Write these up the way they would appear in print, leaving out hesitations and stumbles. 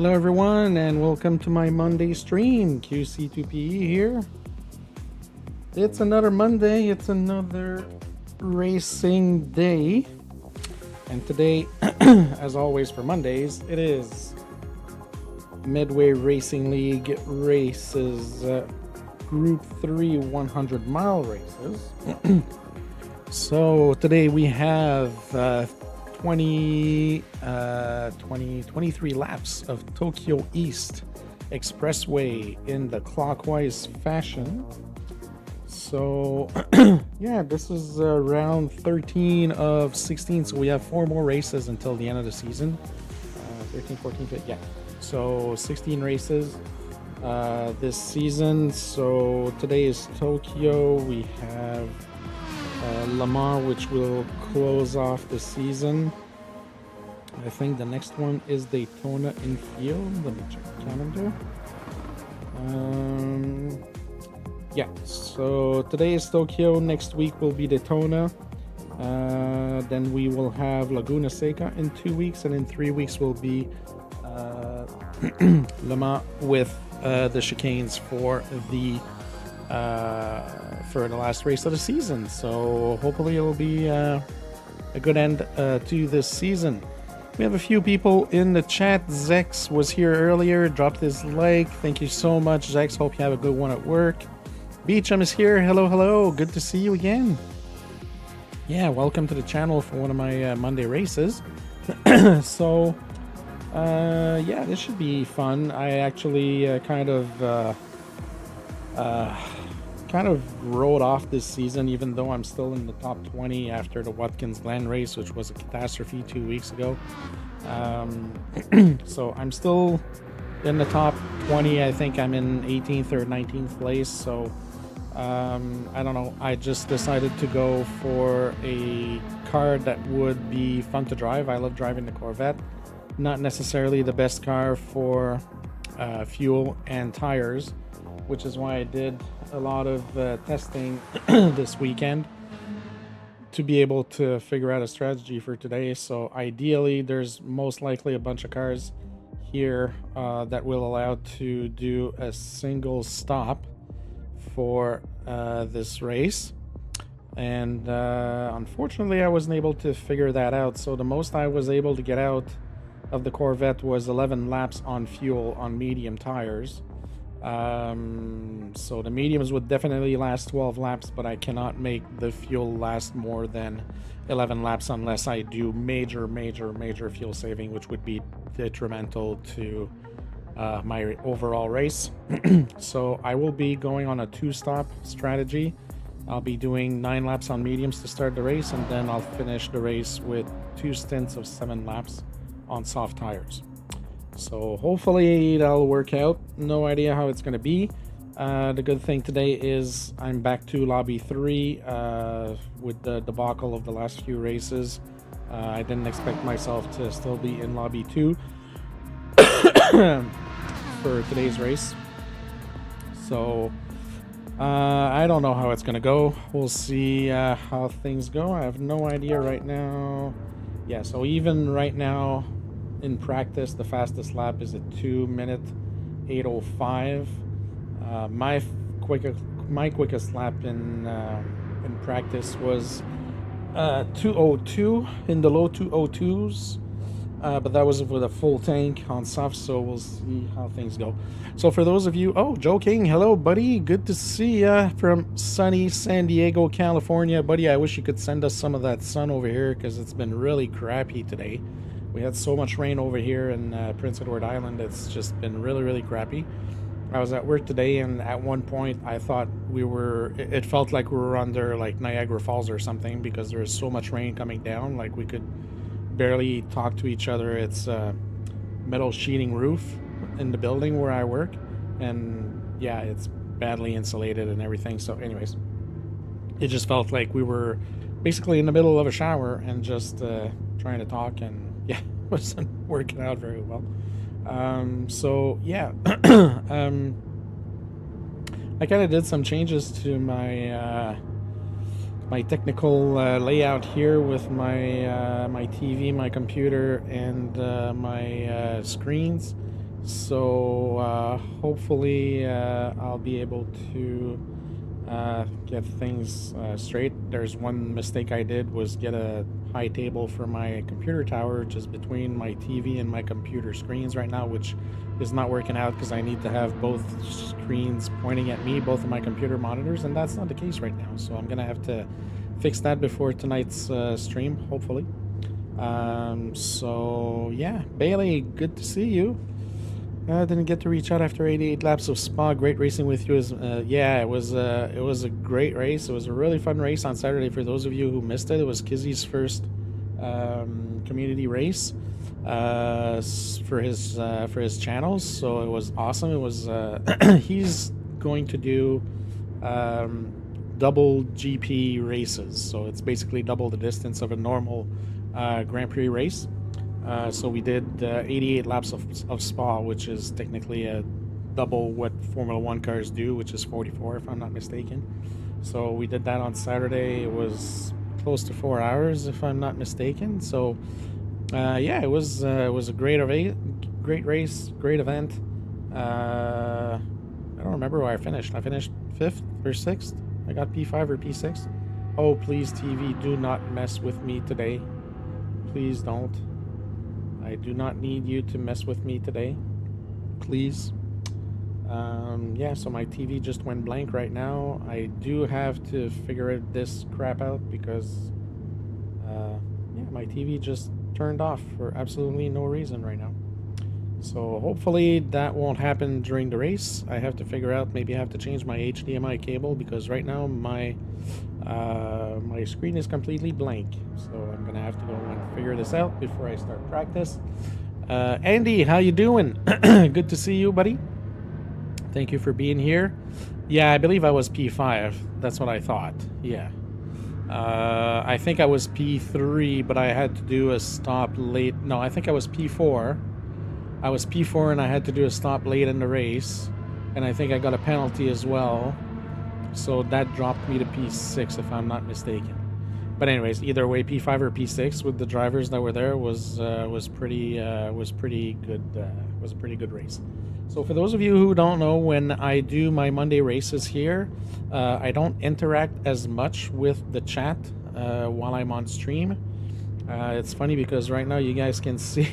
Hello everyone and welcome to my Monday stream. QC2PE here. It's another Monday, it's another racing day. And today, as always for Mondays, it is Medway Racing League races, Group 3 100-mile races. So today we have 23 laps of Tokyo East Expressway in the clockwise fashion. So yeah, this is round 13 of 16, so we have 4 more races until the end of the season. 13, 14, 15, yeah, so 16 races this season. So today is Tokyo, we have Le Mans, which will close off the season. I think the next one is Daytona in field. Let me check the calendar. Yeah, so today is Tokyo, next week will be Daytona, then we will have Laguna Seca in 2 weeks, and in 3 weeks will be Le Mans with the chicanes for the last race of the season. So hopefully it'll be a good end to this season. We have a few people in the chat. Zex was here earlier, dropped his like. Thank you so much, Zex. Hope you have a good one at work. Beecham is here. Hello, hello. Good to see you again. Yeah, welcome to the channel for one of my Monday races. So, yeah, this should be fun. I actually kind of rode off this season, even though I'm still in the top 20 after the Watkins Glen race, which was a catastrophe 2 weeks ago. So I'm still in the top 20. I think I'm in 18th or 19th place. So I don't know. I just decided to go for a car that would be fun to drive. I love driving the Corvette. Not necessarily the best car for fuel and tires, which is why I did a lot of testing this weekend to be able to figure out a strategy for today. So ideally, there's most likely a bunch of cars here that will allow to do a single stop for this race. And unfortunately, I wasn't able to figure that out. So the most I was able to get out of the Corvette was 11 laps on fuel on medium tires. So the mediums would definitely last 12 laps, but I cannot make the fuel last more than 11 laps unless I do major fuel saving, which would be detrimental to my overall race. So I will be going on a 2-stop strategy. I'll be doing 9 laps on mediums to start the race, and then I'll finish the race with 2 stints of 7 laps on soft tires. So hopefully that'll work out. No idea how it's going to be. The good thing today is I'm back to lobby 3 with the debacle of the last few races. I didn't expect myself to still be in lobby 2 for today's race. So I don't know how it's going to go. We'll see how things go. I have no idea right now. Yeah, so even right now, in practice, the fastest lap is a 2-minute 8:05. My quickest lap in practice was 2:02 in the low 2:02s, but that was with a full tank on soft. So we'll see how things go. So for those of you, oh, Joe King, hello, buddy. Good to see ya from sunny San Diego, California, buddy. I wish you could send us some of that sun over here because it's been really crappy today. We had so much rain over here in Prince Edward Island. It's just been really crappy. I was at work today, and at one point I thought it felt like we were under like Niagara Falls or something, because there is so much rain coming down. Like we could barely talk to each other. It's a metal sheeting roof in the building where I work, and yeah, it's badly insulated and everything. So anyways, it just felt like we were basically in the middle of a shower and just trying to talk, and yeah, it wasn't working out very well. So yeah, I kind of did some changes to my my technical layout here with my my TV, my computer, and my screens. So hopefully I'll be able to get things straight. There's one mistake I did was get a high table for my computer tower, which is between my TV and my computer screens right now, which is not working out because I need to have both screens pointing at me, both of my computer monitors, and that's not the case right now. So I'm gonna have to fix that before tonight's stream, hopefully. So yeah, Bailey, good to see you. I didn't get to reach out after 88 laps of Spa. Great racing with you. Yeah, it was a great race. It was a really fun race on Saturday. For those of you who missed it, it was Kizzy's first community race for his channels. So it was awesome. It was he's going to do double GP races. So it's basically double the distance of a normal Grand Prix race. So we did 88 laps of Spa, which is technically a double what Formula One cars do, which is 44, if I'm not mistaken. So we did that on Saturday. It was close to 4 hours, if I'm not mistaken. So yeah, it was a great race, great event. I don't remember where I finished. I finished 5th or 6th. I got P5 or P6. Oh, please, TV, do not mess with me today. Please don't. I do not need you to mess with me today. Please. Yeah, so my TV just went blank right now. I do have to figure this crap out because, yeah, my TV just turned off for absolutely no reason right now. So hopefully that won't happen during the race. I have to figure out, maybe I have to change my HDMI cable because right now my screen is completely blank. So I'm gonna have to go and figure this out before I start practice. Andy, how you doing? Good to see you, buddy. Thank you for being here. Yeah, I believe I was P5. That's what I thought. Yeah. I think I was P3, but I had to do a stop late. No, I think I was P4. I was P4 and I had to do a stop late in the race. And I think I got a penalty as well. So that dropped me to P6 if I'm not mistaken. But anyways, either way, P5 or P6 with the drivers that were there was pretty good. Was a pretty good race. So for those of you who don't know, when I do my Monday races here, I don't interact as much with the chat while I'm on stream. It's funny because right now you guys can see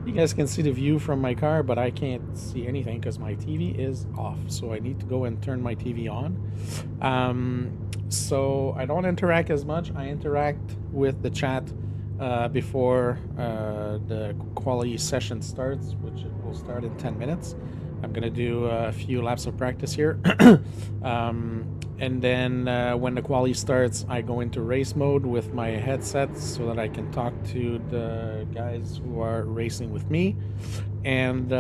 you guys can see the view from my car, but I can't see anything because my TV is off. So I need to go and turn my TV on. So I don't interact as much. I interact with the chat before the quality session starts, which will start in 10 minutes. I'm gonna do a few laps of practice here. And then when the quali starts, I go into race mode with my headset so that I can talk to the guys who are racing with me. And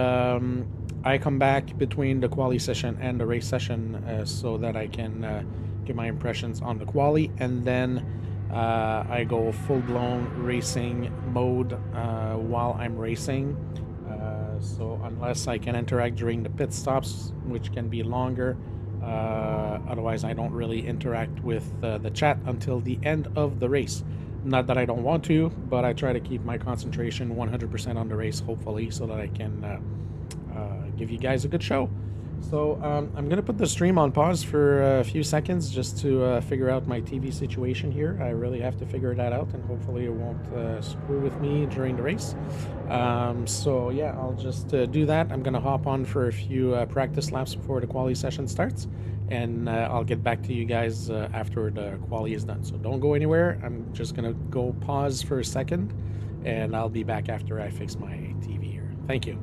I come back between the quali session and the race session so that I can give my impressions on the quali. And then I go full-blown racing mode while I'm racing. So unless I can interact during the pit stops, which can be longer, otherwise I don't really interact with the chat until the end of the race. Not that I don't want to, but I try to keep my concentration 100% on the race, hopefully, so that I can give you guys a good show. So I'm gonna put the stream on pause for a few seconds just to figure out my TV situation here. I really have to figure that out, and hopefully it won't screw with me during the race. So yeah, I'll just do that. I'm gonna hop on for a few practice laps before the quali session starts, and I'll get back to you guys after the quali is done. So don't go anywhere. I'm just gonna go pause for a second, and I'll be back after I fix my TV here. Thank you.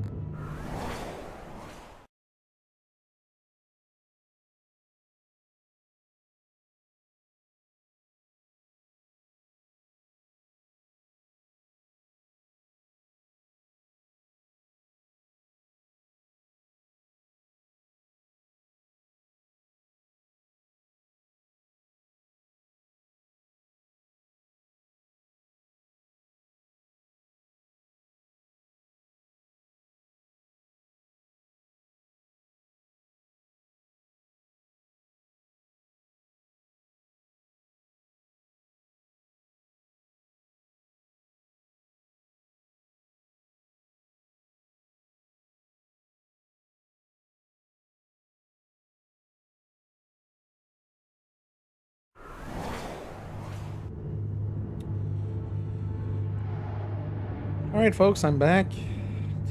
Alright folks, I'm back.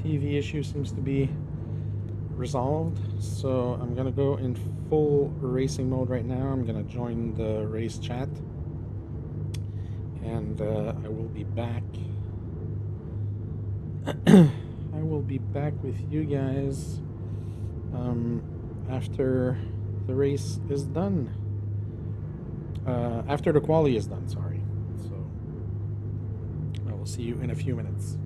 TV issue seems to be resolved, so I'm gonna go in full racing mode right now. I'm gonna join the race chat, and I will be back. I will be back with you guys after the race is done. After the quali is done, sorry. So I will see you in a few minutes.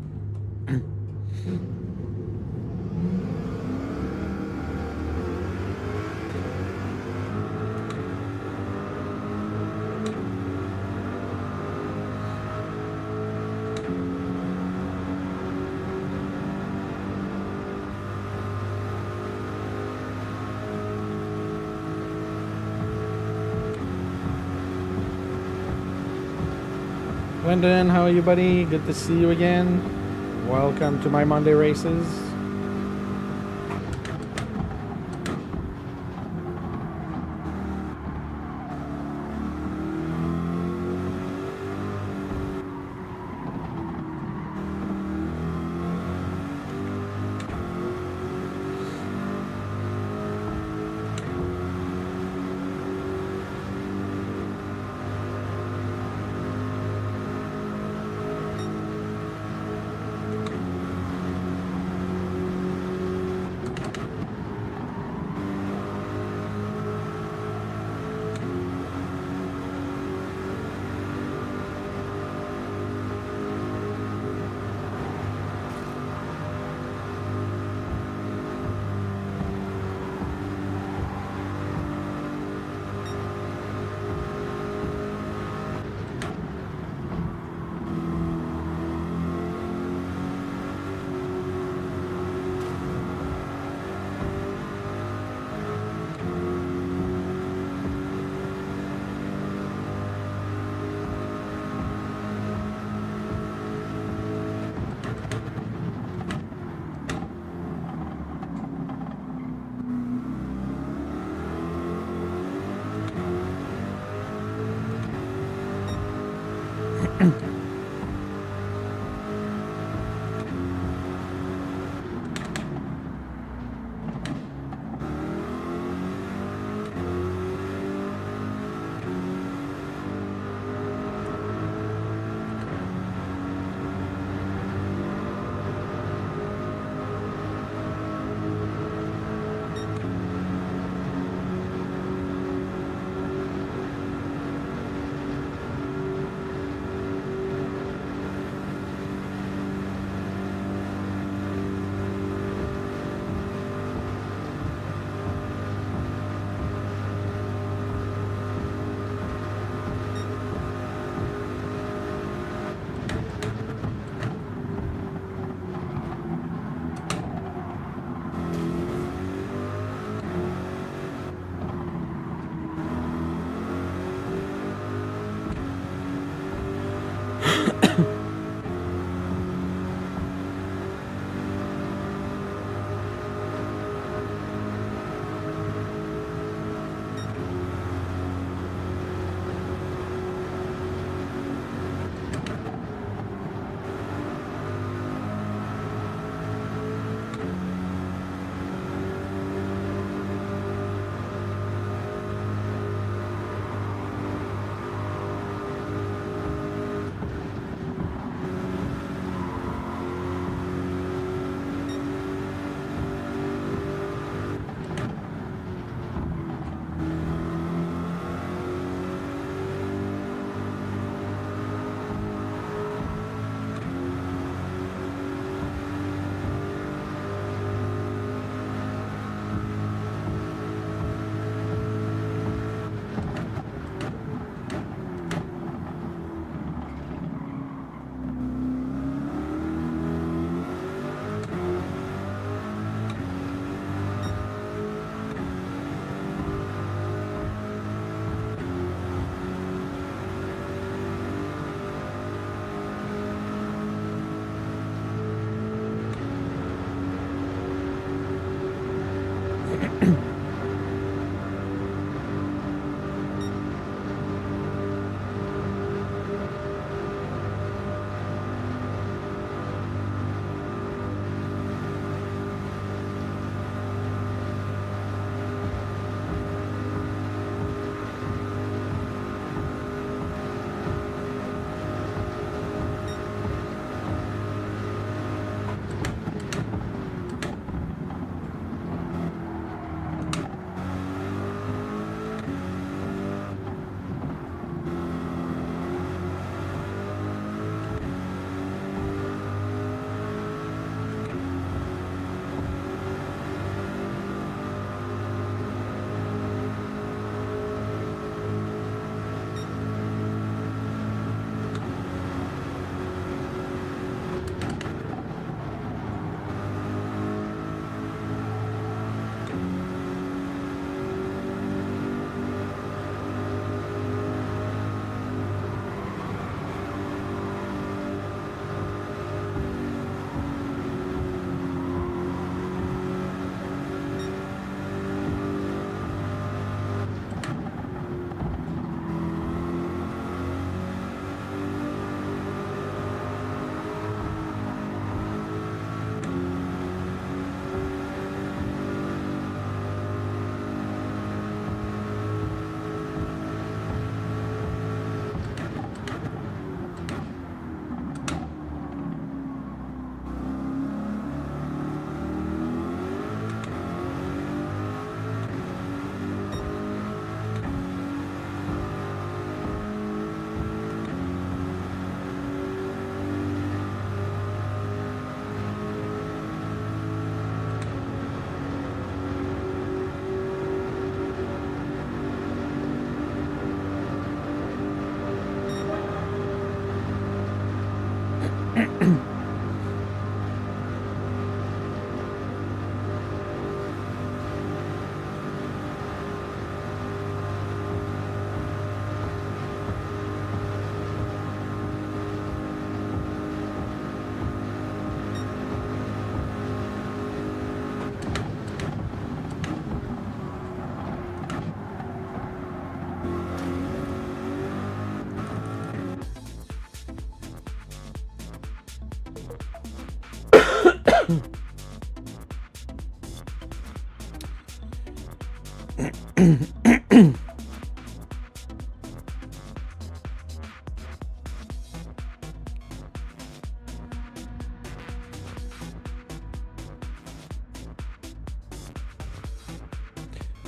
Lyndon, how are you, buddy? Good to see you again. Welcome to my Monday races.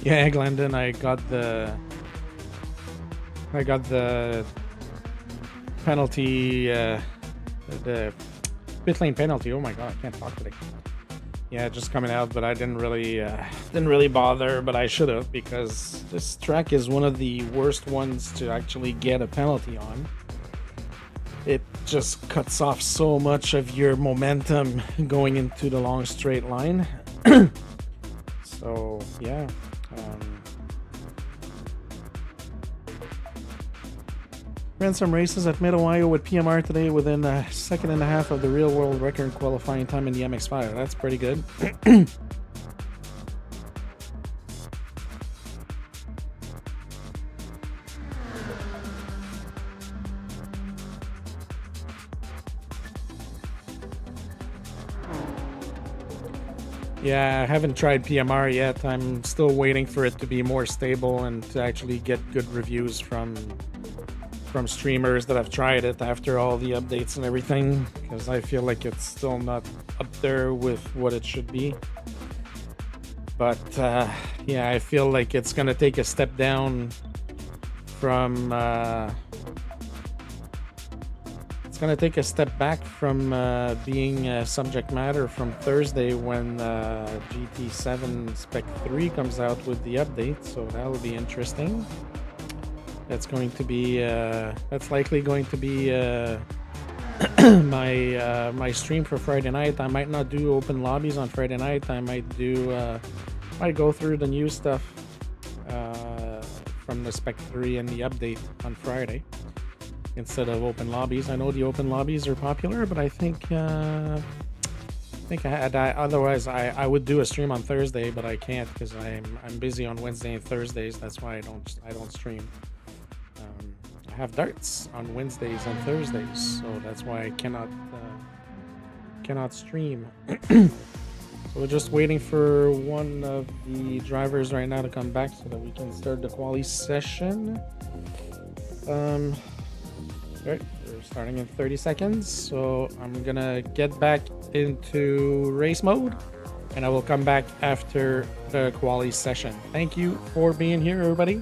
Yeah, Glendon, I got the penalty, the pit lane penalty. Oh my god, I can't talk today. Yeah, just coming out, but I didn't really bother, but I should have, because this track is one of the worst ones to actually get a penalty on. It just cuts off so much of your momentum going into the long straight line. So yeah. Ran some races at Mid-Ohio with PMR today within a second and a half of the real world record qualifying time in the MX-5. That's pretty good. Yeah, I haven't tried PMR yet. I'm still waiting for it to be more stable and to actually get good reviews from streamers that have tried it after all the updates and everything, because I feel like it's still not up there with what it should be. But yeah, I feel like it's gonna take a step down from it's gonna take a step back from being subject matter from Thursday when GT7 Spec 3 comes out with the update, so that'll be interesting. That's going to be that's likely going to be my stream for Friday night. I might not do open lobbies on Friday night. I might go through the new stuff from the Spec 3 and the update on Friday instead of open lobbies. I know the open lobbies are popular, but I think otherwise I would do a stream on Thursday, but I can't because I'm busy on Wednesday and Thursdays. That's why I don't stream. I have darts on Wednesdays and Thursdays, so that's why I cannot stream. So we're just waiting for one of the drivers right now to come back so that we can start the quali session. Right, we're starting in 30 seconds, so I'm gonna get back into race mode and I will come back after the quali session. Thank you for being here, everybody.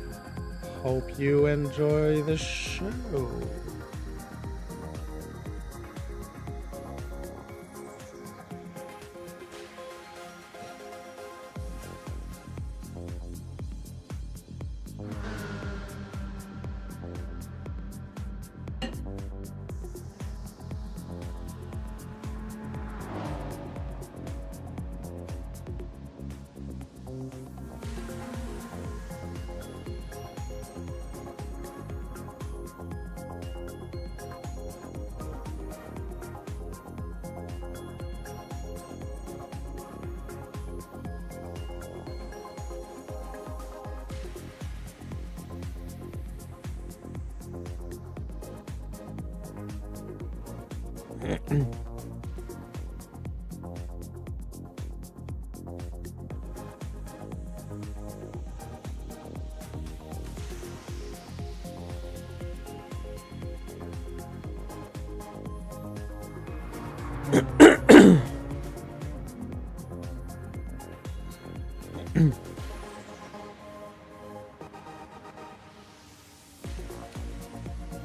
Hope you enjoy the show.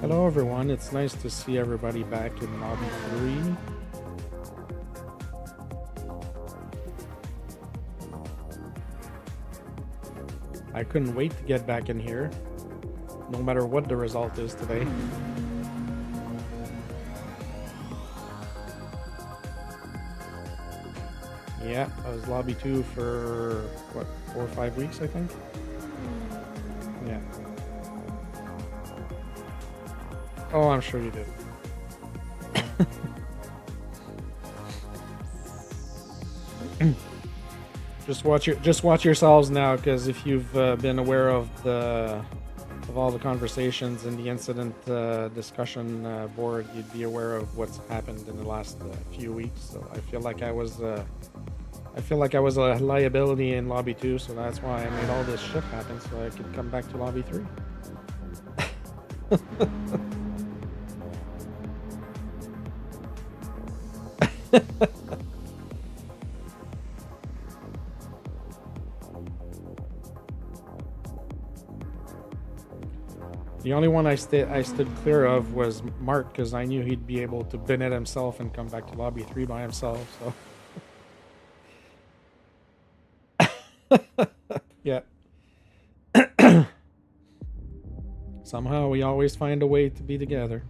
Hello everyone, it's nice to see everybody back in lobby 3. I couldn't wait to get back in here, no matter what the result is today. Yeah, I was lobby 2 for, what, 4 or 5 weeks, I think? Yeah. Oh, I'm sure you did. Just watch yourselves now, because if you've been aware of the of all the conversations in the incident discussion board, you'd be aware of what's happened in the last few weeks. So I feel like I was a liability in lobby 2, so that's why I made all this shit happen so I could come back to lobby 3. The only one I stood clear of was Mark, because I knew he'd be able to bin it himself and come back to lobby 3 by himself. So yeah. Somehow we always find a way to be together.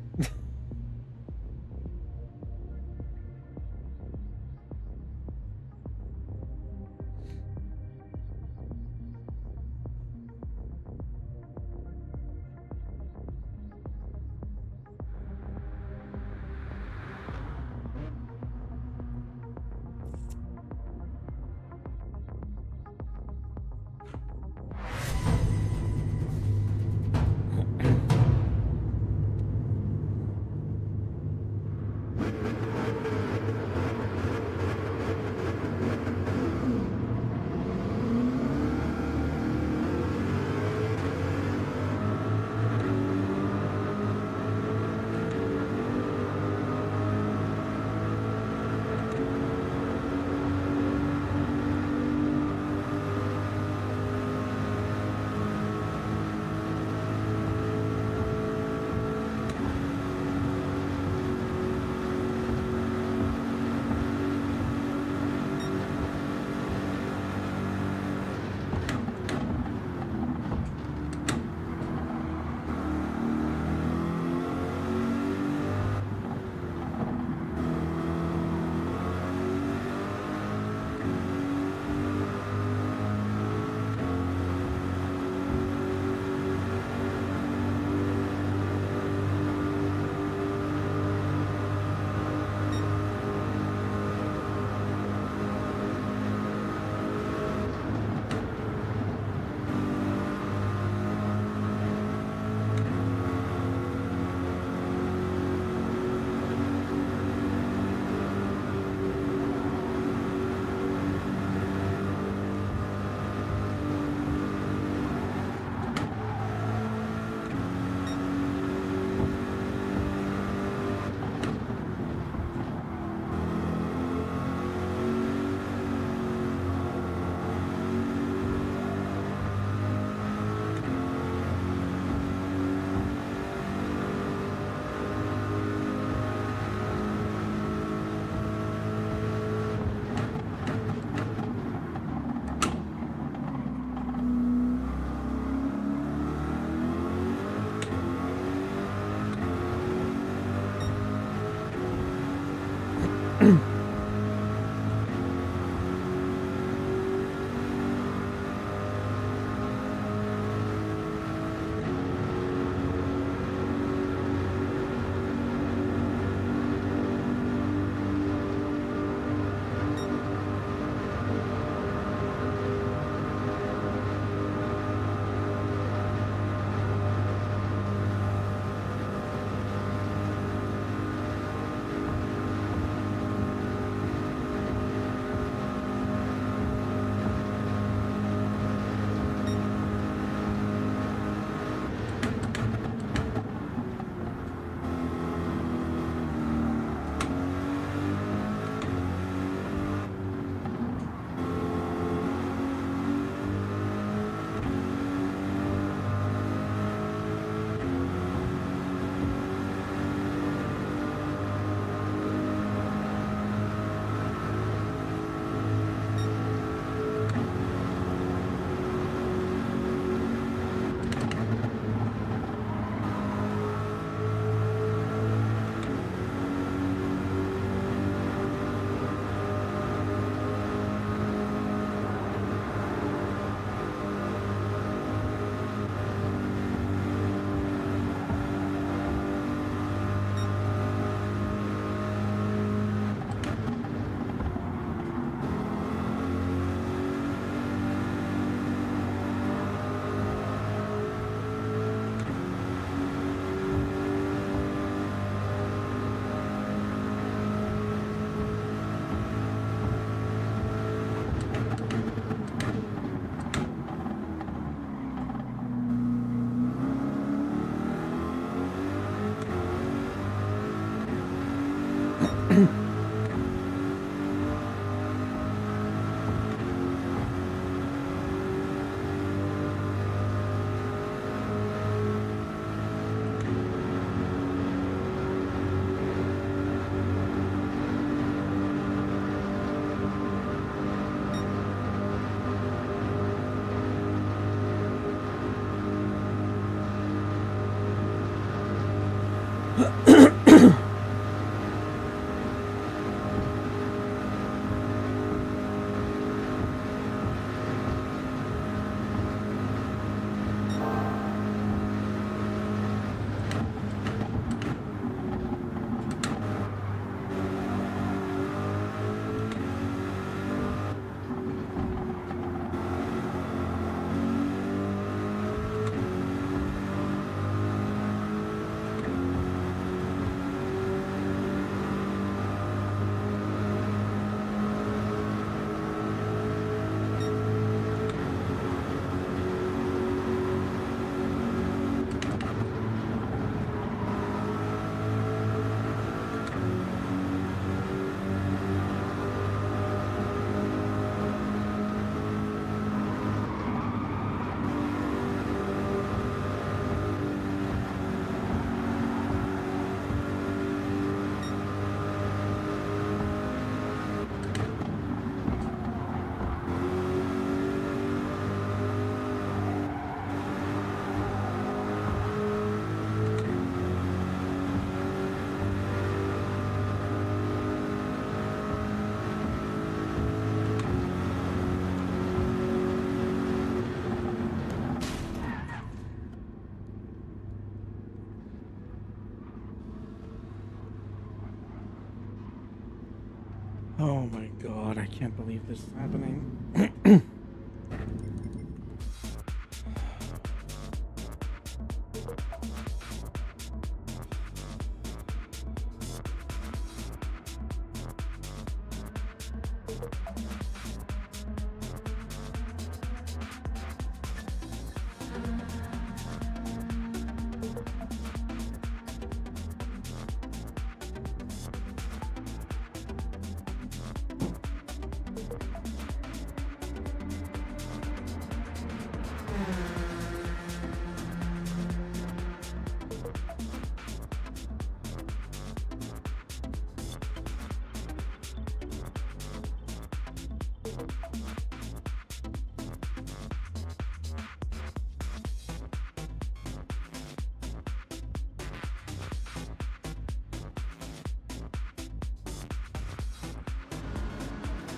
Oh my god, I can't believe this is happening.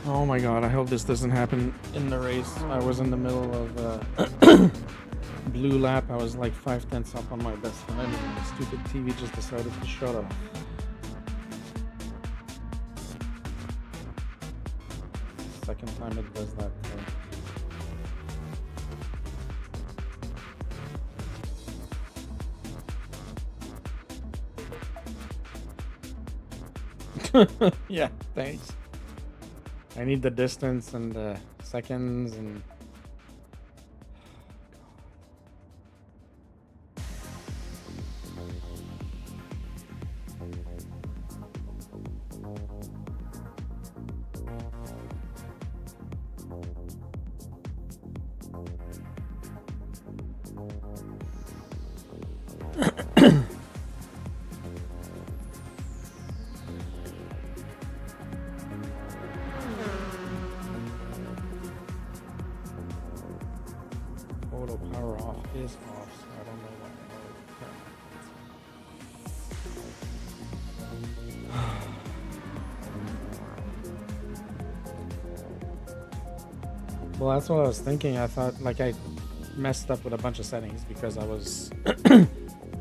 Oh my god, I hope this doesn't happen in the race. I was in the middle of blue lap. I was like 5/10 up on my best time, and the stupid TV just decided to shut off. Second time it does that. Yeah, thanks. I need the distance and the seconds and... Auto power off is off, so I don't know why. Well, that's what I was thinking. I thought like I messed up with a bunch of settings because I was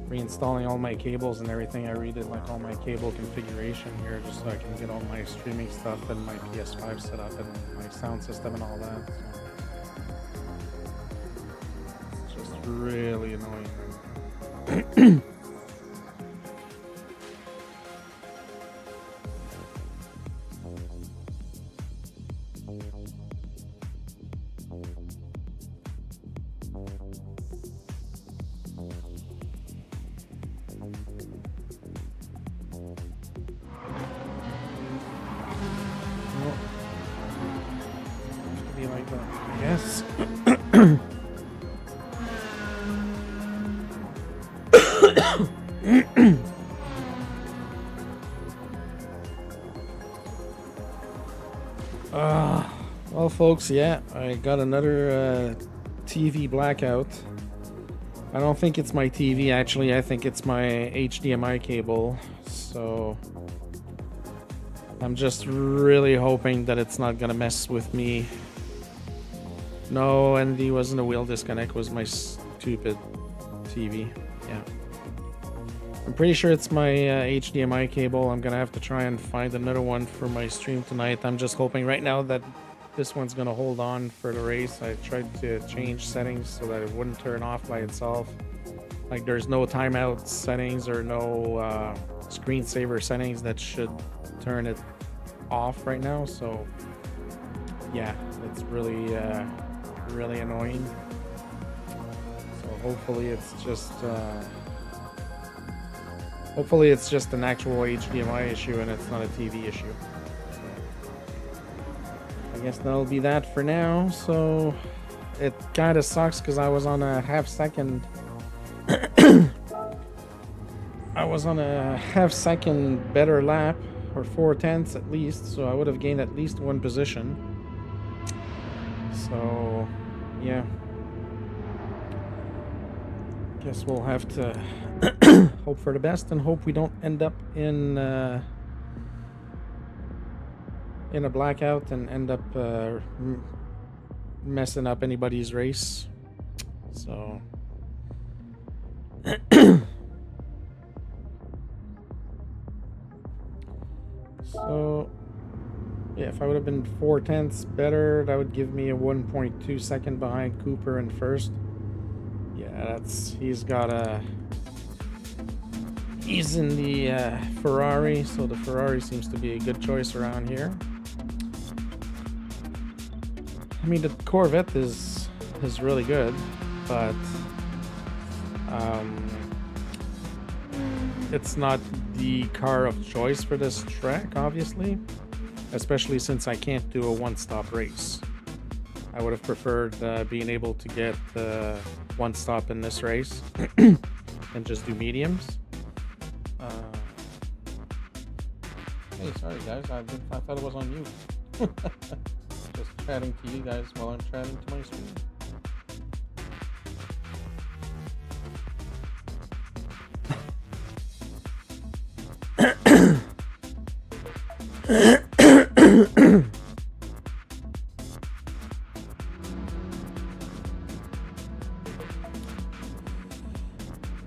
reinstalling all my cables and everything. I redid like all my cable configuration here just so I can get all my streaming stuff and my PS5 set up and my sound system and all that. So it's just really annoying. Yes. Well, folks, yeah, I got another TV blackout. I don't think it's my TV, actually. I think it's my HDMI cable. So I'm just really hoping that it's not gonna mess with me. No, and it wasn't a wheel disconnect, it was my stupid TV. Yeah. I'm pretty sure it's my HDMI cable. I'm gonna have to try and find another one for my stream tonight. I'm just hoping right now that this one's gonna hold on for the race. I tried to change settings so that it wouldn't turn off by itself. Like there's no timeout settings or no screensaver settings that should turn it off right now. So yeah, it's really really annoying. So hopefully it's just an actual HDMI issue and it's not a TV issue. I guess that'll be that for now. So it kind of sucks because I was on a half second better lap, or 4/10 at least, so I would have gained at least one position. So yeah, guess we'll have to hope for the best and hope we don't end up in a blackout and end up messing up anybody's race. So so yeah, if I would have been 4/10 better, that would give me a 1.2 second behind Cooper in first. Yeah, he's in the Ferrari, so the Ferrari seems to be a good choice around here. I mean, the Corvette is really good, but it's not the car of choice for this track, obviously, especially since I can't do a one-stop race. I would have preferred being able to get one stop in this race and just do mediums. Hey, sorry guys, I thought it was on mute. Just chatting to you guys while I'm chatting to my screen.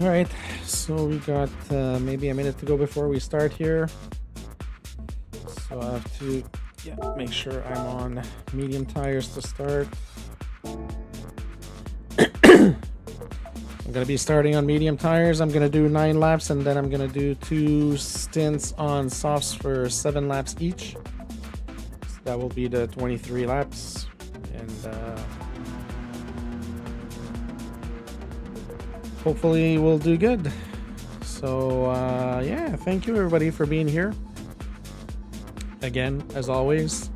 All right, so we got maybe a minute to go before we start here. So I have to make sure I'm on medium tires to start. I'm going to be starting on medium tires. I'm going to do 9 laps, and then I'm going to do 2 stints on softs for 7 laps each. So that will be the 23 laps. And hopefully we'll do good. So yeah, thank you everybody for being here. Again, as always,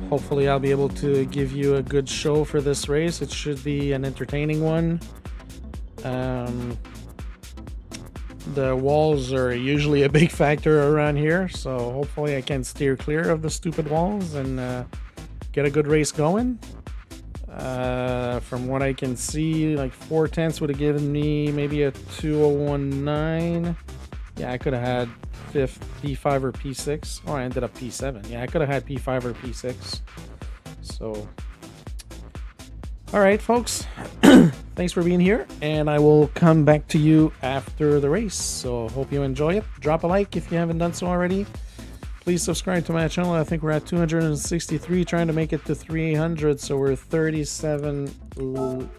hopefully I'll be able to give you a good show for this race. It should be an entertaining one. The walls are usually a big factor around here, so hopefully I can steer clear of the stupid walls and get a good race going. From what I can see, like 4/10 would have given me maybe a 2:01.9. Yeah, I could have had P5 or P6. Oh, I ended up P7. Yeah, I could have had P5 or P6. So, all right, folks. Thanks for being here, and I will come back to you after the race. So, hope you enjoy it. Drop a like if you haven't done so already. Please subscribe to my channel. I think we're at 263, trying to make it to 300. So we're 37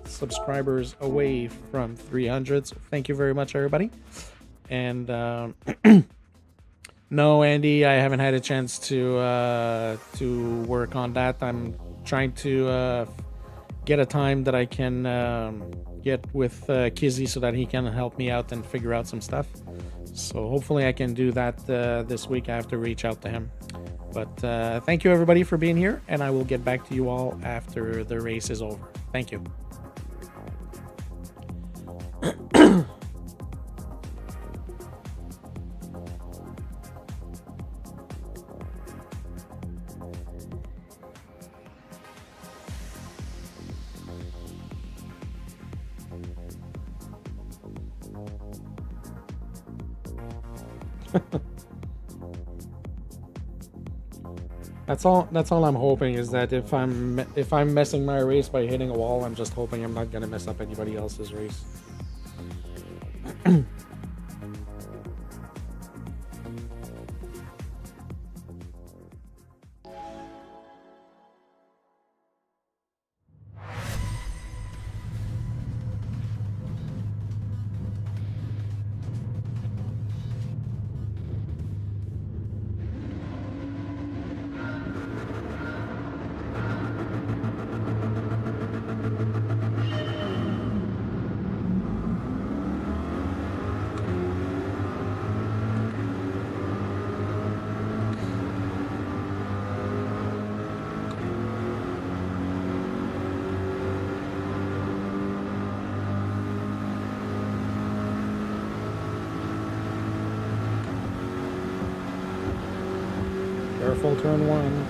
subscribers away from 300. So thank you very much, everybody. And no, Andy, I haven't had a chance to work on that. I'm trying to get a time that I can get with Kizzy so that he can help me out and figure out some stuff. So hopefully I can do that this week. I have to reach out to him. But thank you everybody for being here, and I will get back to you all after the race is over. Thank you. That's all I'm hoping, is that if I'm messing my race by hitting a wall, I'm just hoping I'm not gonna mess up anybody else's race. Careful, turn one.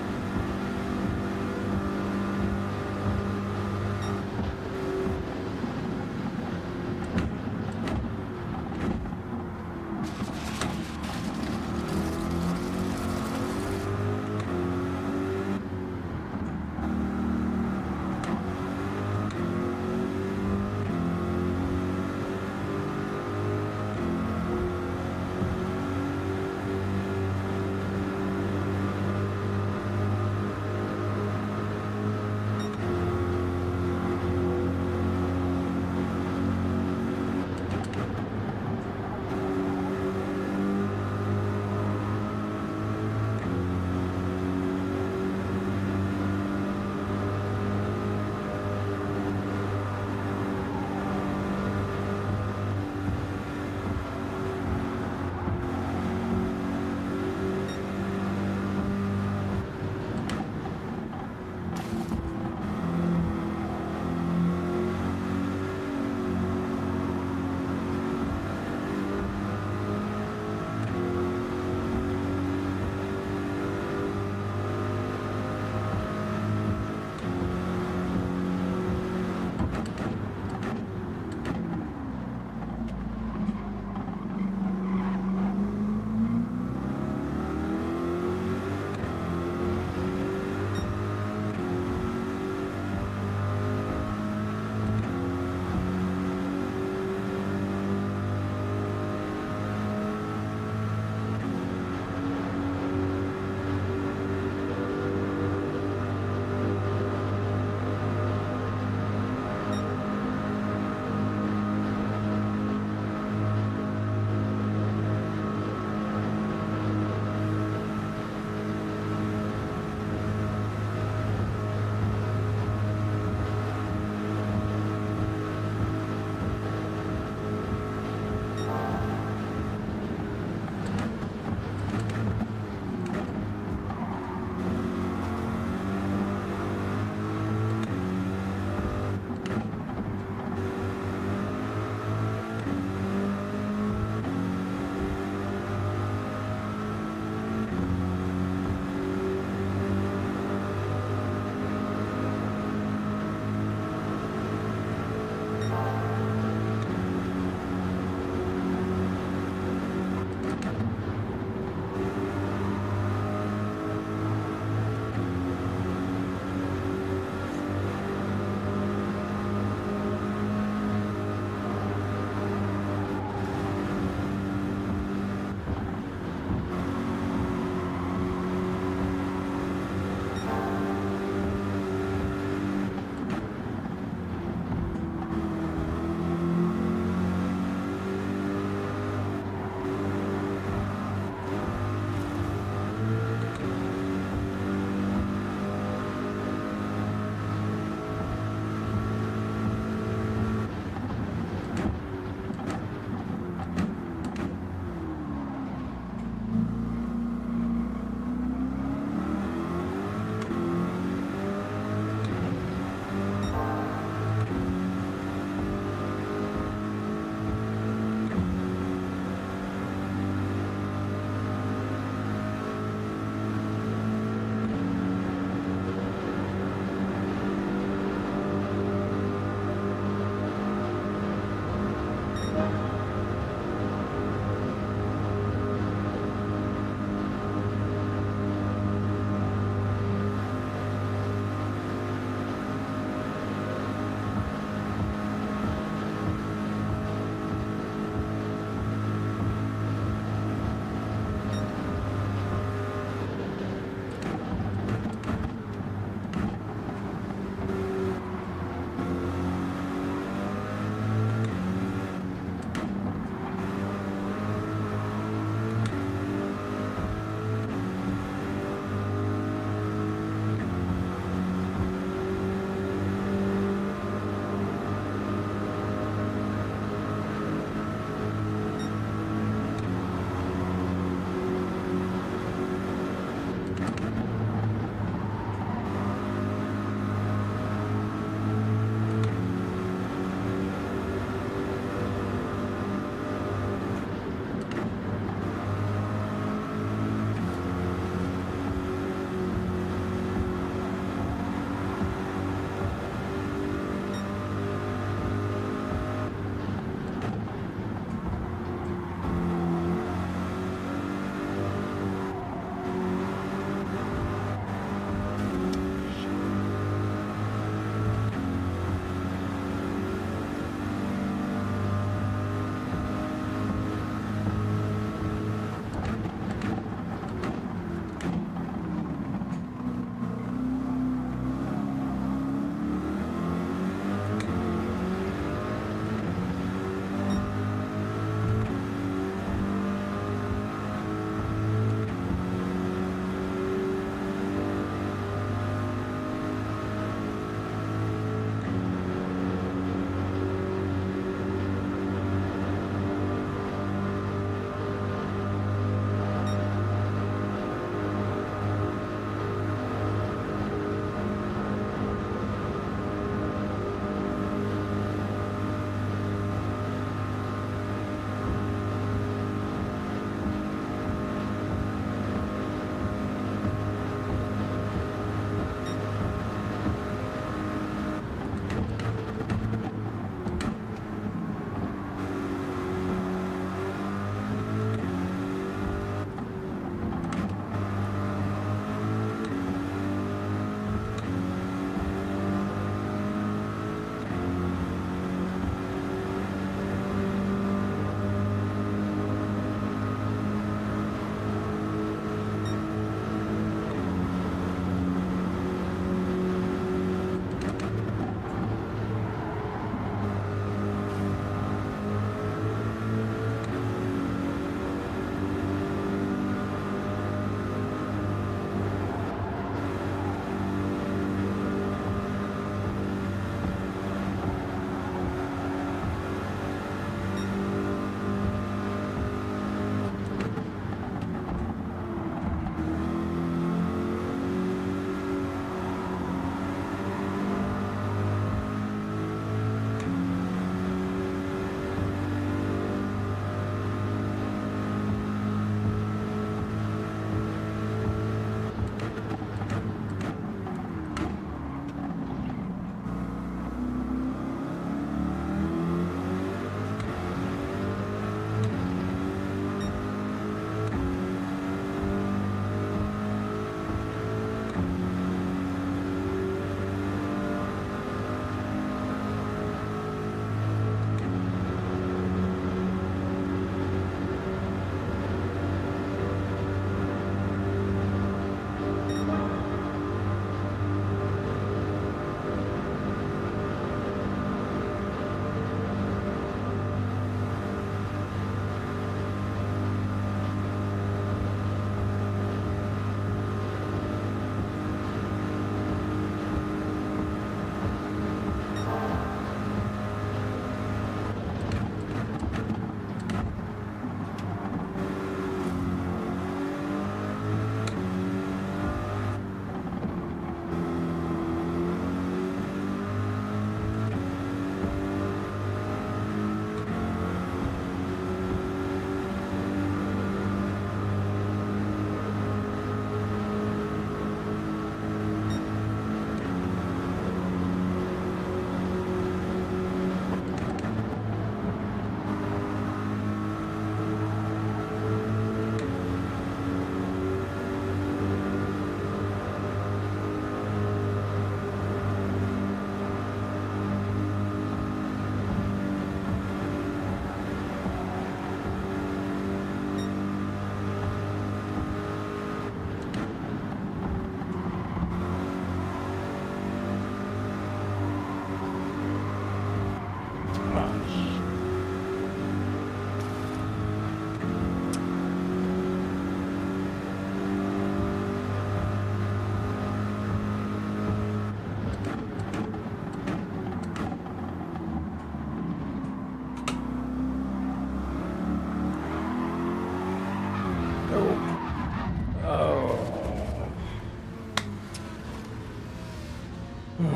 Sorry,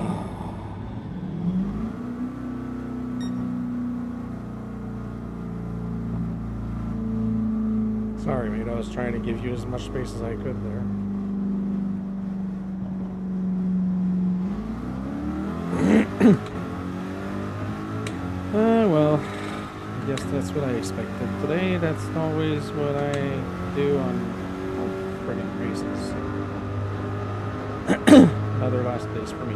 mate. I was trying to give you as much space as I could there. Well, I guess that's what I expected today. That's always what I do on friggin' races. Another last place for me.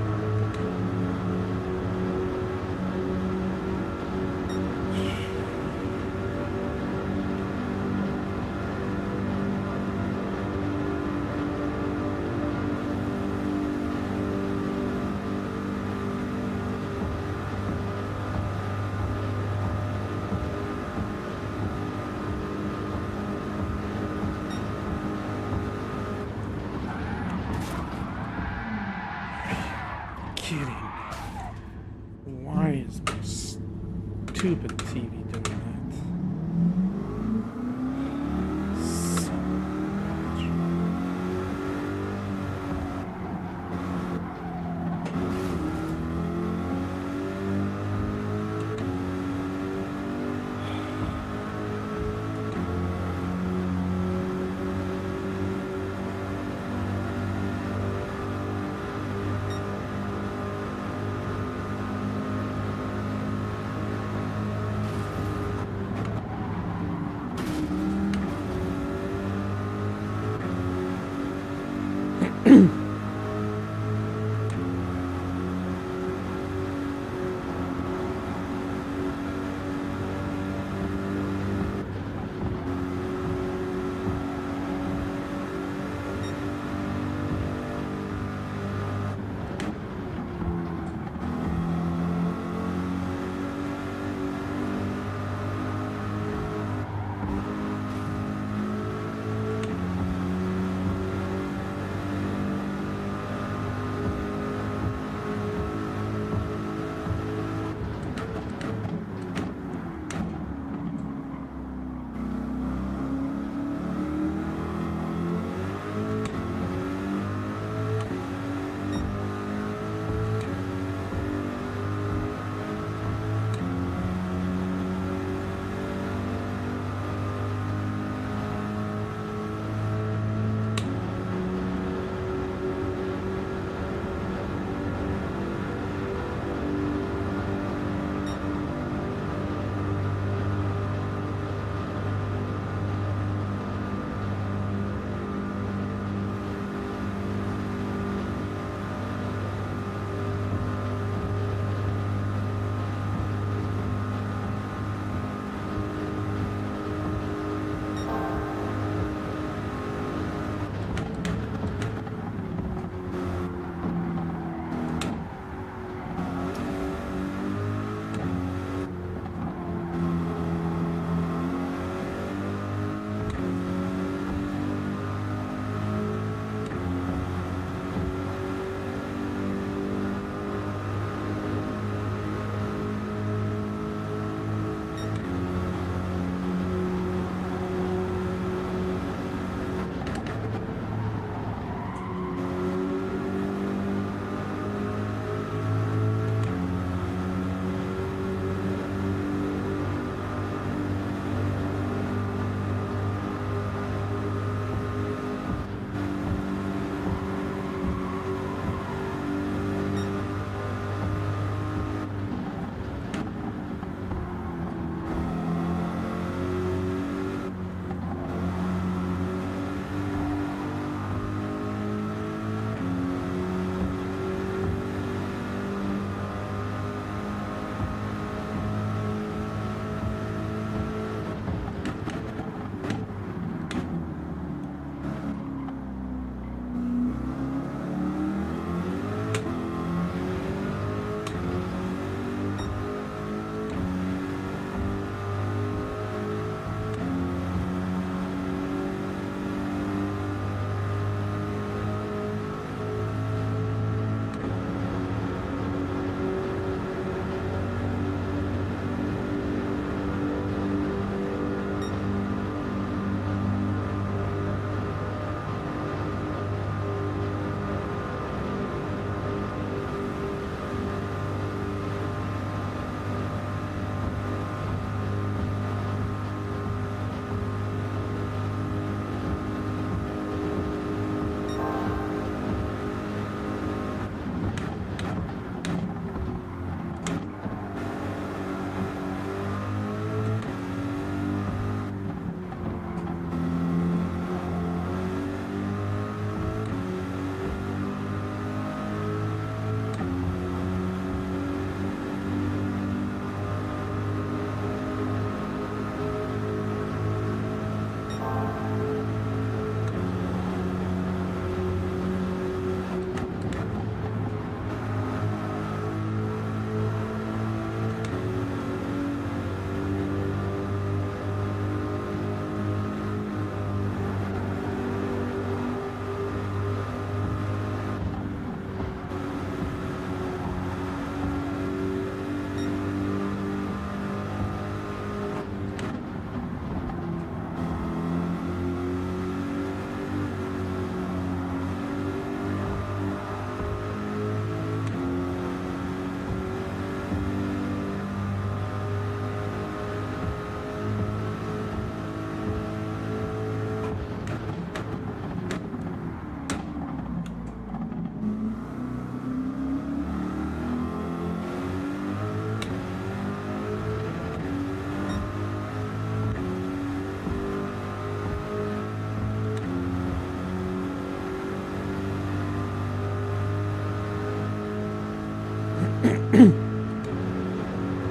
Kidding. Why is my stupid TV doing that? So much.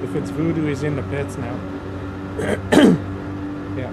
If it's Voodoo, he's in the pits now. Yeah.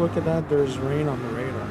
look at that. There's rain on the radar.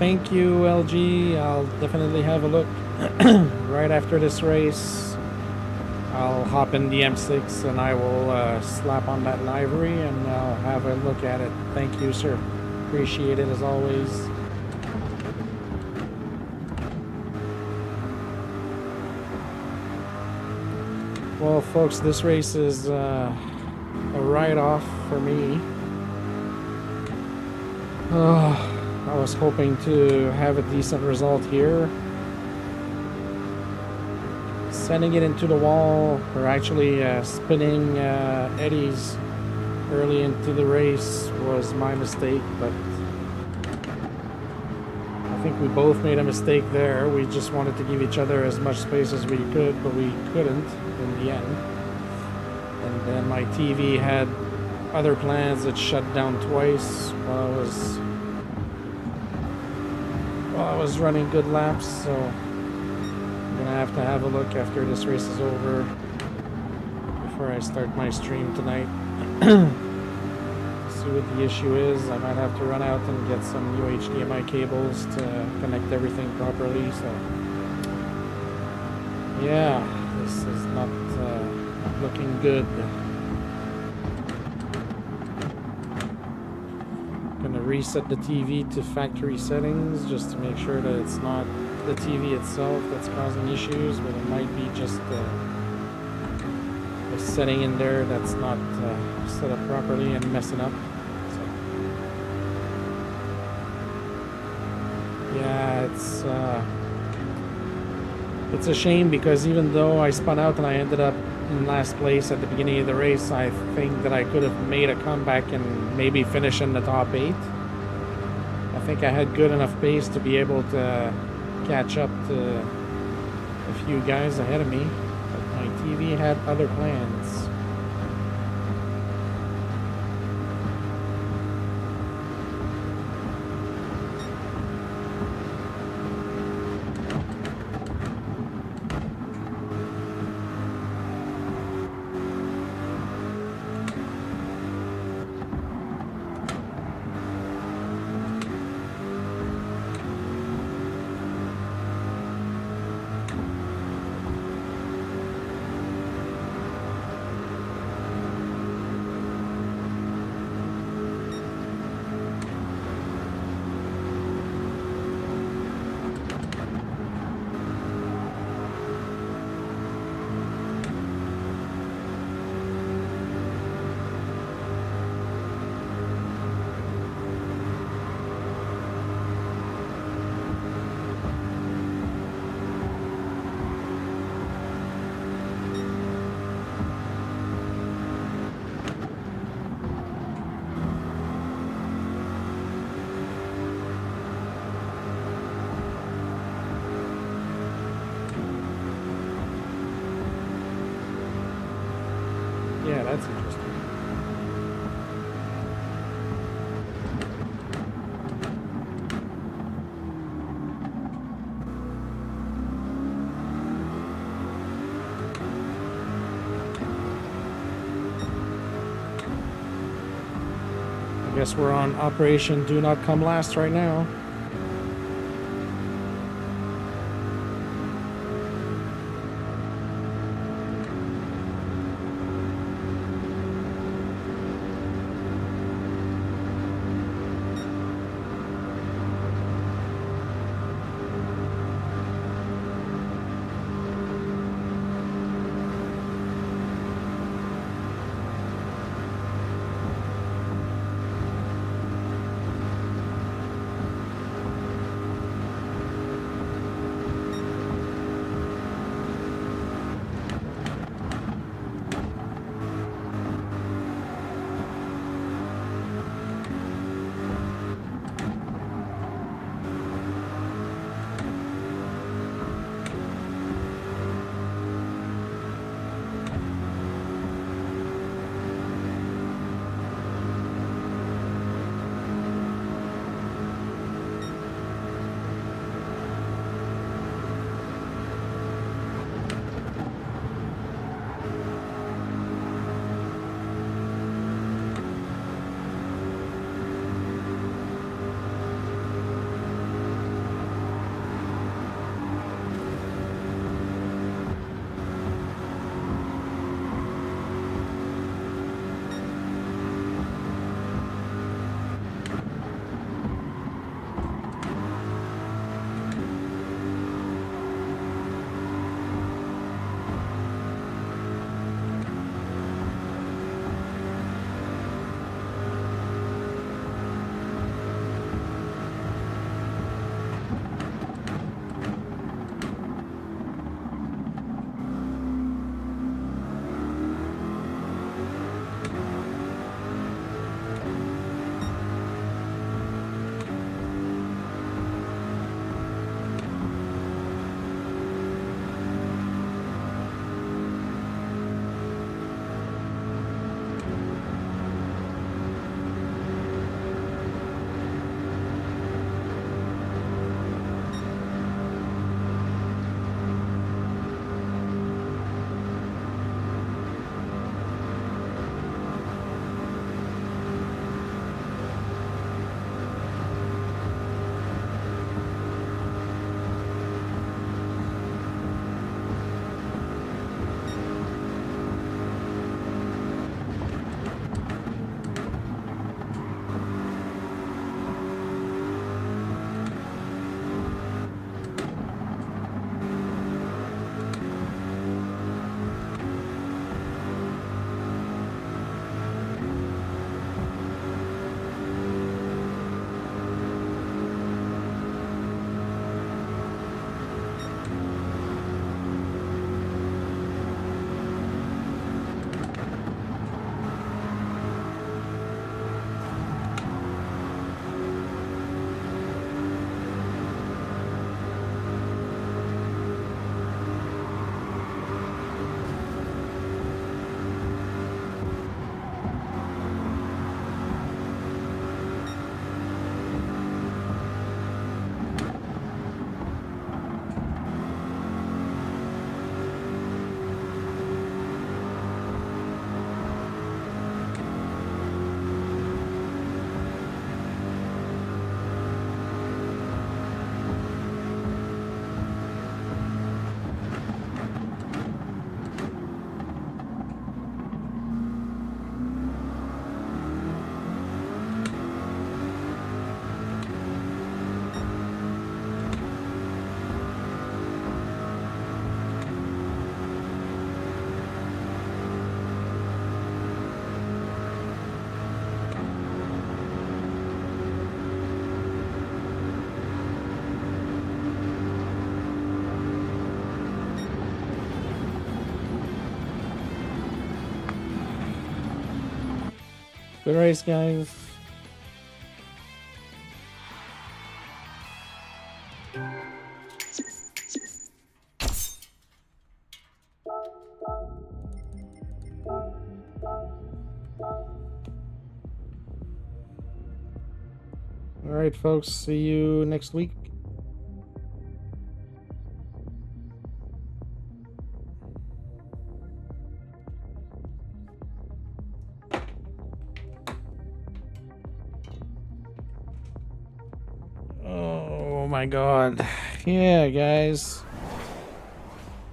thank you, LG. I'll definitely have a look right after this race. I'll hop in the M6 and I will slap on that livery and I'll have a look at it. Thank you, sir. Appreciate it as always. Well, folks, this race is a write-off for me. I was hoping to have a decent result here. Sending it into the wall, or actually spinning eddies early into the race was my mistake, but I think we both made a mistake there. We just wanted to give each other as much space as we could, but we couldn't in the end. And then my TV had other plans that shut down twice while I was running good laps, so I'm gonna have a look after this race is over before I start my stream tonight. See what the issue is. I might have to run out and get some new HDMI cables to connect everything properly. So yeah, this is not looking good. Gonna reset the TV to factory settings just to make sure that it's not the TV itself that's causing issues, but it might be just a setting in there that's not set up properly and messing up. So, yeah, it's a shame because even though I spun out and I ended up in last place at the beginning of the race, I think that I could have made a comeback and maybe finish in the top 8. I think I had good enough pace to be able to catch up to a few guys ahead of me, but my TV had other plans. Yeah, that's interesting. I guess we're on Operation Do Not Come Last right now. Good race, guys. All right, folks. See you next week. Oh my God. Yeah, guys.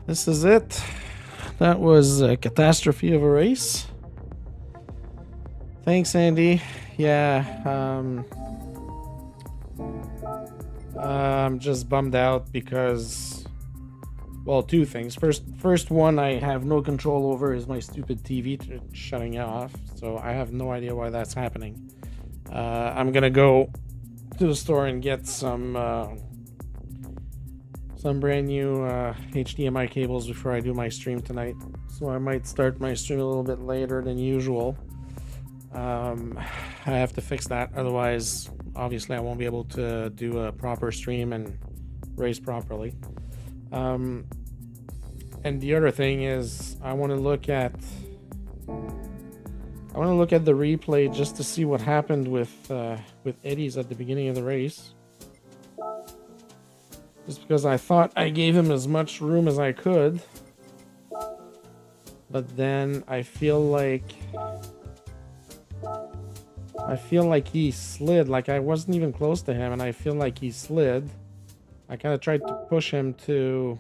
This is it. That was a catastrophe of a race. Thanks, Andy. Yeah, I'm just bummed out because, well, two things. First one I have no control over is my stupid TV shutting off, so I have no idea why that's happening. I'm gonna go to the store and get some brand new HDMI cables before I do my stream tonight. So I might start my stream a little bit later than usual. I have to fix that, otherwise obviously I won't be able to do a proper stream and race properly. And the other thing is I want to look at the replay just to see what happened with Eddie's at the beginning of the race. Just because I thought I gave him as much room as I could, but then I feel like he slid. Like I wasn't even close to him, and I feel like he slid. I kind of tried to push him to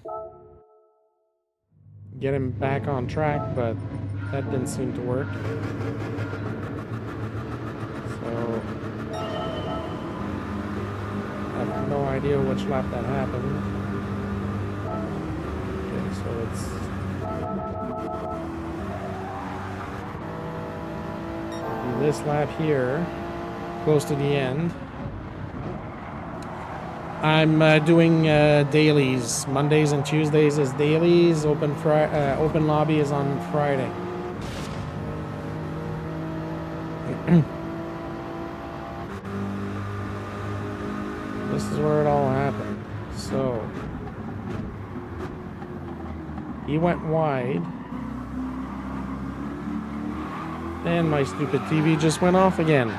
get him back on track, but that didn't seem to work. So I have no idea which lap that happened. Okay, so it's this lap here, close to the end. I'm doing dailies. Mondays and Tuesdays is dailies. Open lobby is on Friday. This is where it all happened. So he went wide, and my stupid TV just went off again.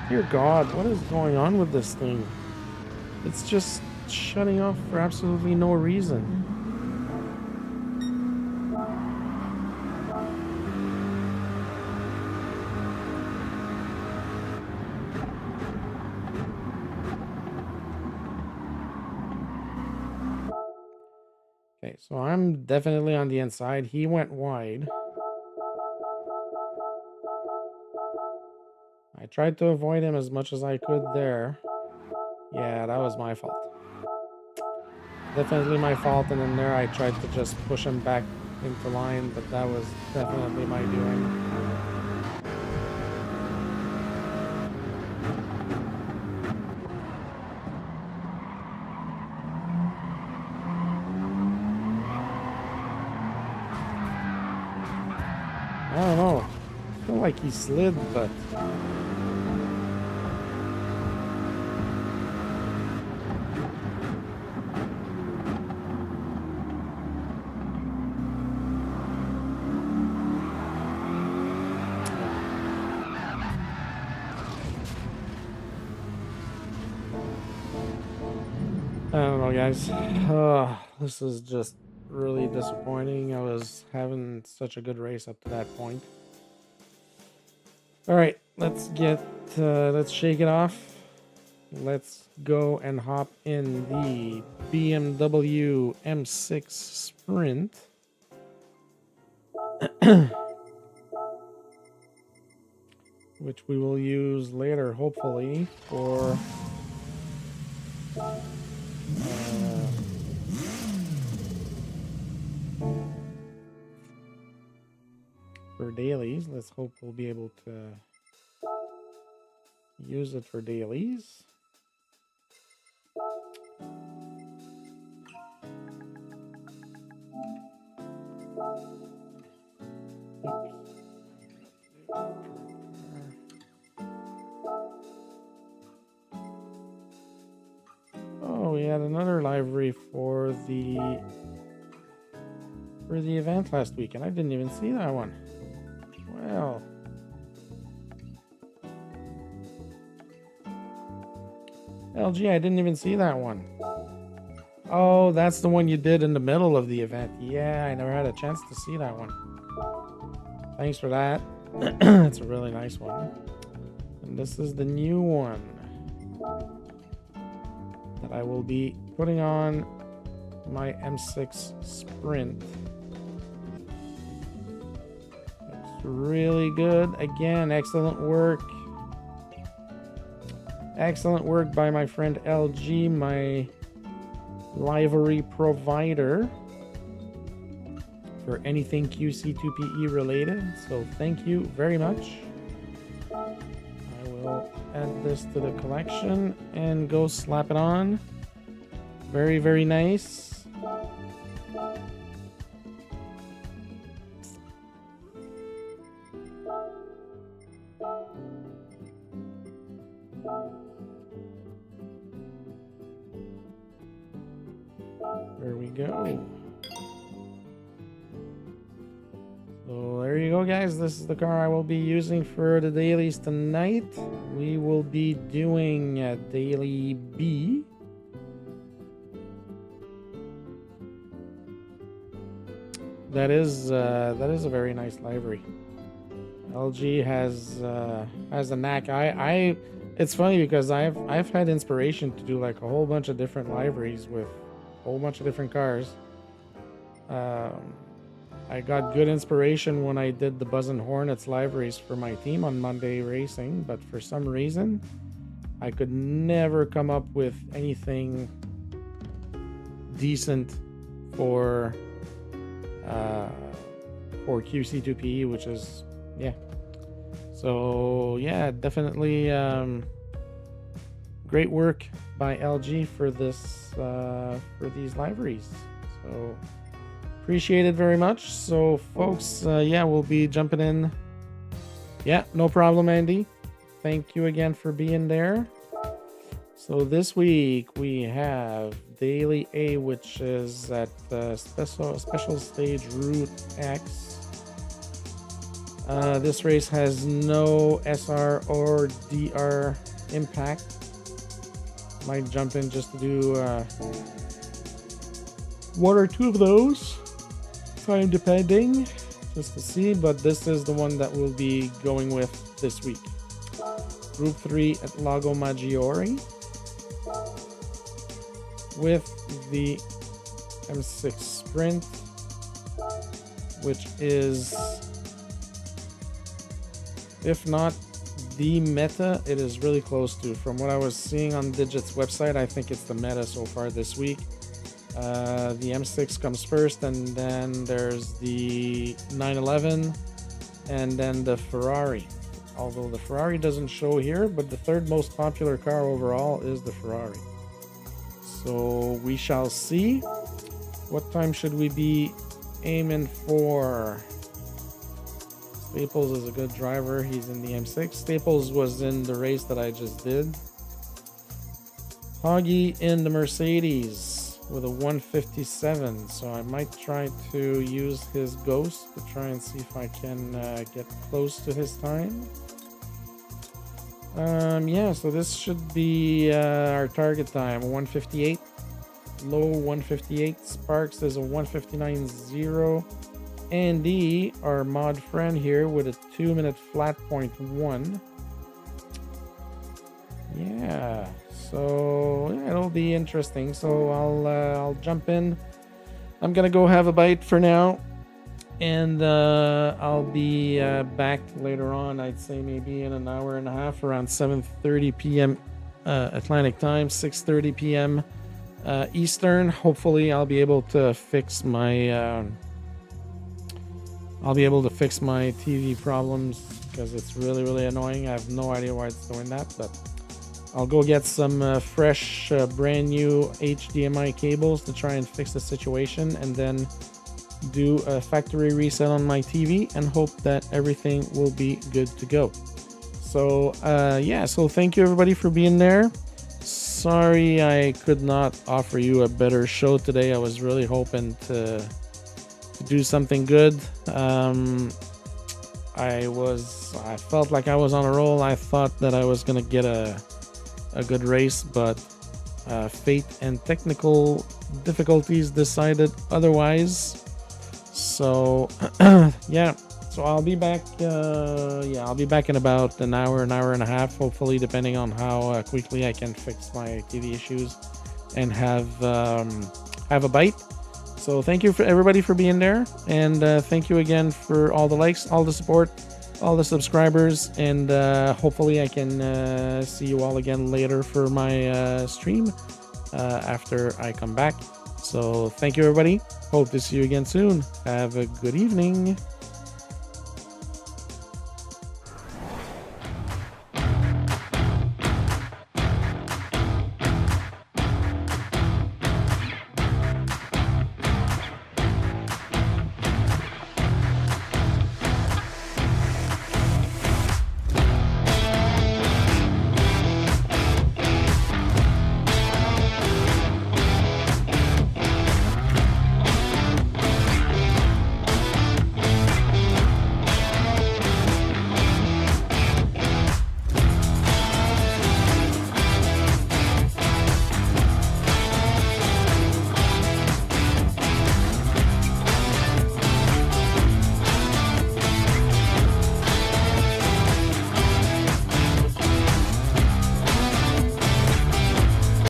Dear God, what is going on with this thing? It's just shutting off for absolutely no reason. Okay, so I'm definitely on the inside. He went wide. I tried to avoid him as much as I could there. Yeah, that was my fault. Definitely my fault, and then there I tried to just push him back into line, but that was definitely my doing. I don't know. I feel like he slid, but I don't know, guys. This is just really disappointing. I was having such a good race up to that point. All right, let's shake it off. Let's go and hop in the BMW M6 Sprint. Which we will use later, hopefully, for dailies. Let's hope we'll be able to use it for dailies. another livery for the event last week, and I didn't even see that one. Well, LG, I didn't even see that one. Oh, that's the one you did in the middle of the event. Yeah, I never had a chance to see that one. Thanks for that. It's a really nice one. And this is the new one that I will be putting on my M6 Sprint. It's really good. Again, excellent work. Excellent work by my friend LG, my livery provider for anything QC2PE related. So thank you very much. I will add this to the collection and go slap it on. Very, very nice. There we go. So there you go, guys. This is the car I will be using for the dailies tonight. We will be doing daily B. That is a very nice livery. LG has a knack. It's funny because I've had inspiration to do like a whole bunch of different liveries with a whole bunch of different cars. I got good inspiration when I did the Buzz and Hornets liveries for my team on Monday Racing, but for some reason I could never come up with anything decent for QC2PE, which is, yeah. So yeah, definitely great work by LG for this for these liveries. So appreciate it very much. So folks, yeah, we'll be jumping in. Yeah, no problem, Andy. Thank you again for being there. So this week we have Daily A, which is at special stage Route X. This race has no SR or DR impact. Might jump in just to do one or two of those, time depending, just to see. But this is the one that we'll be going with this week. Group 3 at Lago Maggiore with the M6 Sprint, which is, if not the meta, it is really close to. From what I was seeing on Digit's website, I think it's the meta so far this week. The M6 comes first, and then there's the 911, and then the Ferrari. Although the Ferrari doesn't show here, but the third most popular car overall is the Ferrari. So we shall see. What time should we be aiming for? Staples is a good driver. He's in the M6. Staples was in the race that I just did. Hoggy in the Mercedes with a 157. So I might try to use his Ghost to try and see if I can get close to his time. Yeah, so this should be our target time, 158. Low 158. Sparks is a 159.0. Andy, our mod friend here, with a 2-minute flat .1. Yeah, so yeah, it'll be interesting. So I'll jump in. I'm gonna go have a bite for now, and I'll be back later on. I'd say maybe in an hour and a half, around 7:30 p.m. Atlantic time, 6:30 p.m. Eastern. Hopefully, I'll be able to fix my. I'll be able to fix my TV problems because it's really, really annoying. I have no idea why it's doing that, but I'll go get some fresh, brand new HDMI cables to try and fix the situation, and then do a factory reset on my TV and hope that everything will be good to go. So, yeah, so thank you everybody for being there. sorry I could not offer you a better show today. I was really hoping to do something good. I felt like I was on a roll. I thought that I was gonna get a good race, but fate and technical difficulties decided otherwise. So yeah, so I'll be back. I'll be back in about an hour and a half, hopefully, depending on how quickly I can fix my TV issues and have a bite. So thank you for everybody for being there, and thank you again for all the likes, all the support, all the subscribers, and hopefully I can see you all again later for my stream after I come back. So thank you, everybody. Hope to see you again soon. Have a good evening.